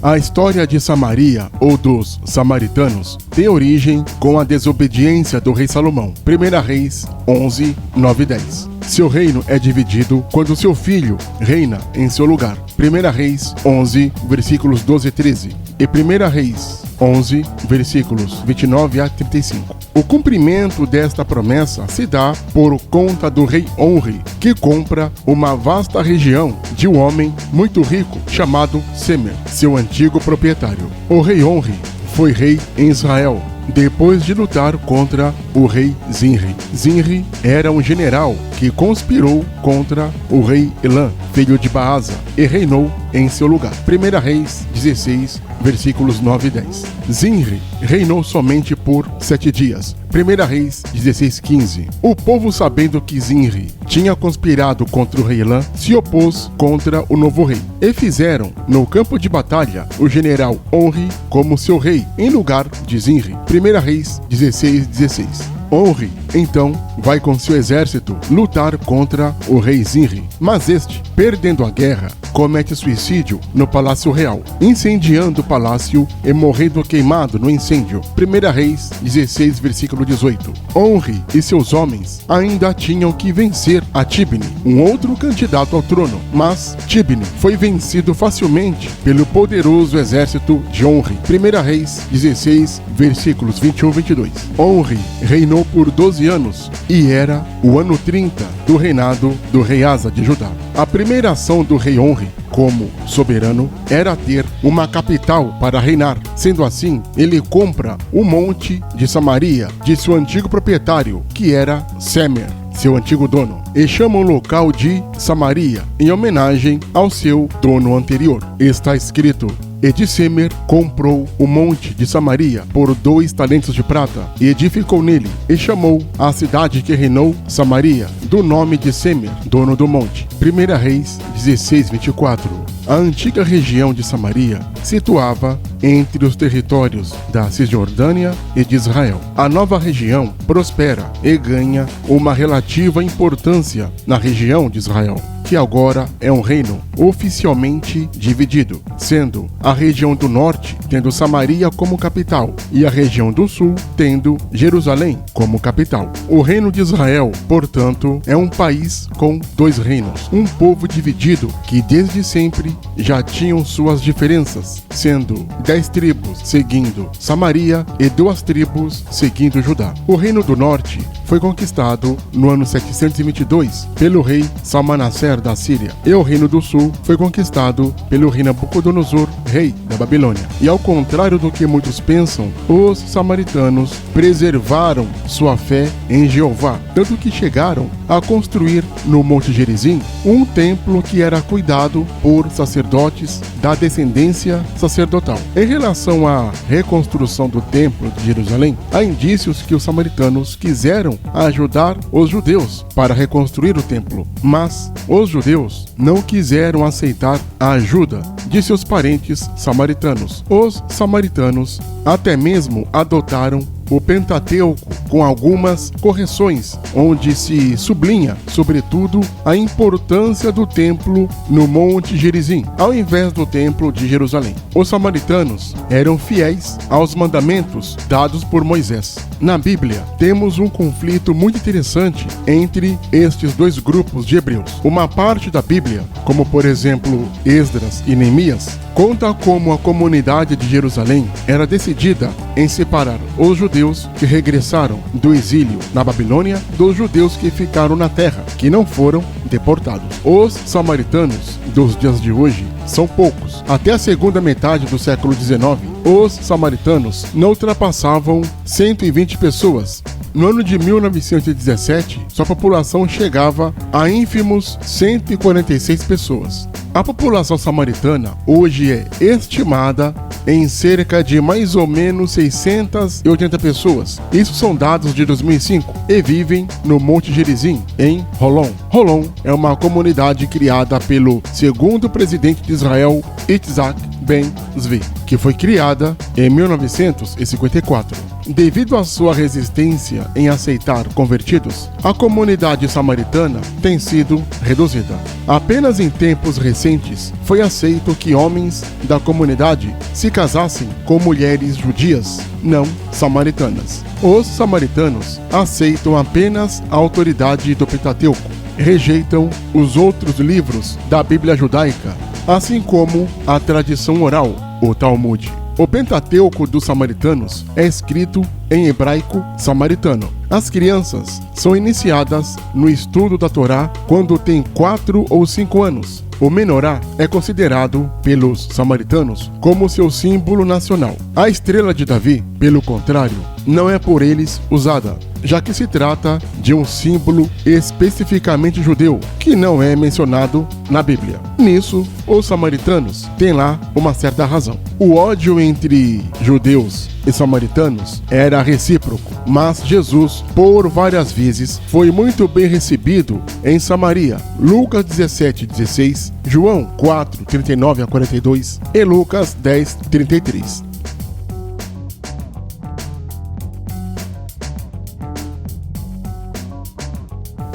A história de Samaria, ou dos samaritanos, tem origem com a desobediência do rei Salomão. 1 Reis 11, 9 e 10. Seu reino é dividido quando seu filho reina em seu lugar. 1 Reis 11, versículos 12 e 13. E 1 Reis 11, versículos 29 a 35. O cumprimento desta promessa se dá por conta do rei Onri, que compra uma vasta região de um homem muito rico chamado Semer, seu antigo proprietário. O rei Onri foi rei em Israel depois de lutar contra o rei Zinri. Zinri era um general que conspirou contra o rei Elã, filho de Baasa, e reinou em seu lugar. 1 Reis 16, versículos 9 e 10. Zinri reinou somente por 7 dias. 1 Reis 16, 15. O povo, sabendo que Zinri tinha conspirado contra o rei Elã, se opôs contra o novo rei, e fizeram no campo de batalha o general Onri como seu rei, em lugar de Zinri. 1 Reis 16, 16. Onri, então, vai com seu exército lutar contra o rei Zinri. Mas este, perdendo a guerra, comete suicídio no Palácio Real, incendiando o palácio e morrendo queimado no incêndio. 1 Reis 16, versículo 18. Onri e seus homens ainda tinham que vencer a Tibni, um outro candidato ao trono, mas Tibni foi vencido facilmente pelo poderoso exército de Onri. 1 Reis 16, versículos 21 e 22. Onri reinou por 12 anos e era o ano 30 do reinado do rei Asa de Judá. A primeira ação do rei Onri como soberano era ter uma capital para reinar. Sendo assim, ele compra o monte de Samaria de seu antigo proprietário, que era Semer, seu antigo dono, e chama o local de Samaria, em homenagem ao seu dono anterior. Está escrito: e de Semer comprou o monte de Samaria por 2 talentos de prata, e edificou nele, e chamou a cidade que reinou Samaria, do nome de Semer, dono do monte. 1 Reis 16, 24. A antiga região de Samaria situava entre os territórios da Cisjordânia e de Israel. A nova região prospera e ganha uma relativa importância na região de Israel, que agora é um reino oficialmente dividido, sendo a região do norte tendo Samaria como capital e a região do sul tendo Jerusalém como capital. O reino de Israel, portanto, é um país com 2 reinos, um povo dividido que desde sempre já tinham suas diferenças, sendo 10 tribos seguindo Samaria e 2 tribos seguindo Judá. O reino do norte foi conquistado no ano 722 pelo rei Salmanaser da Síria, e o reino do sul foi conquistado pelo rei Nabucodonosor, rei da Babilônia. E ao contrário do que muitos pensam, os samaritanos preservaram sua fé em Jeová, tanto que chegaram a construir no Monte Gerizim um templo que era cuidado por sacerdotes da descendência sacerdotal. Em relação à reconstrução do templo de Jerusalém, há indícios que os samaritanos quiseram ajudar os judeus para reconstruir o templo, mas os judeus não quiseram aceitar a ajuda de seus parentes samaritanos. Os samaritanos até mesmo adotaram o Pentateuco com algumas correções, onde se sublinha, sobretudo, a importância do templo no Monte Gerizim, ao invés do templo de Jerusalém. Os samaritanos eram fiéis aos mandamentos dados por Moisés. Na Bíblia, temos um conflito muito interessante entre estes 2 grupos de hebreus. Uma parte da Bíblia, como por exemplo Esdras e Neemias, conta como a comunidade de Jerusalém era decidida em separar os judeus que regressaram do exílio na Babilônia dos judeus que ficaram na terra, que não foram deportados. Os samaritanos dos dias de hoje são poucos. Até a segunda metade do século XIX, os samaritanos não ultrapassavam 120 pessoas. No ano de 1917, sua população chegava a ínfimos 146 pessoas. A população samaritana hoje é estimada em cerca de mais ou menos 680 pessoas. Isso são dados de 2005 e vivem no Monte Gerizim, em Holon. Holon é uma comunidade criada pelo segundo presidente de Israel, Yitzhak Ben Zvi, que foi criada em 1954. Devido à sua resistência em aceitar convertidos, a comunidade samaritana tem sido reduzida. Apenas em tempos recentes foi aceito que homens da comunidade se casassem com mulheres judias, não samaritanas. Os samaritanos aceitam apenas a autoridade do Pentateuco, rejeitam os outros livros da Bíblia judaica, assim como a tradição oral, o Talmud. O Pentateuco dos samaritanos é escrito em hebraico samaritano. As crianças são iniciadas no estudo da Torá quando têm 4 ou 5 anos. O menorá é considerado pelos samaritanos como seu símbolo nacional. A estrela de Davi, pelo contrário, não é por eles usada, já que se trata de um símbolo especificamente judeu, que não é mencionado na Bíblia. Nisso, os samaritanos têm lá uma certa razão. O ódio entre judeus e samaritanos era recíproco, mas Jesus, por várias vezes, foi muito bem recebido em Samaria. Lucas 17:16, João 4:39-42 e Lucas 10:33.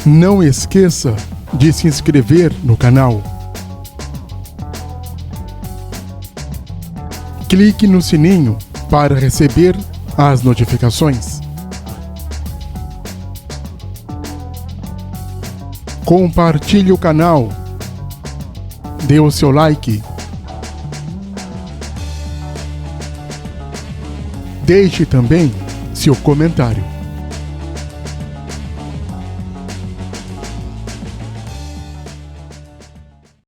Não esqueça de se inscrever no canal. Clique no sininho para receber as notificações. Compartilhe o canal. Dê o seu like. Deixe também seu comentário.